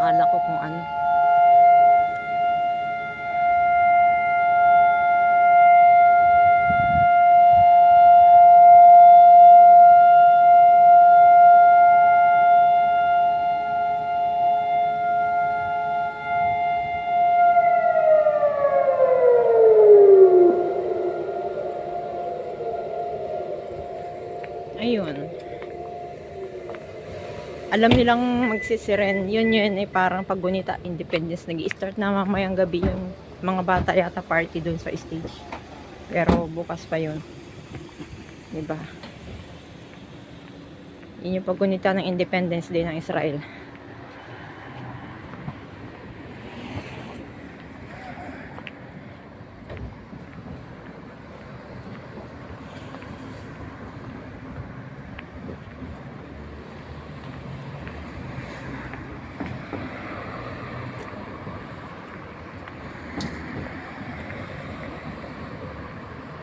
Akala ko kung ano. Ayun. Alam nilang magsisiren. Yun ay parang paggunita Independence. Nag-i-start na mamayang gabi yung mga bata yata party dun sa stage. Pero bukas pa yun. Diba? Yun yung paggunita ng Independence Day ng Israel.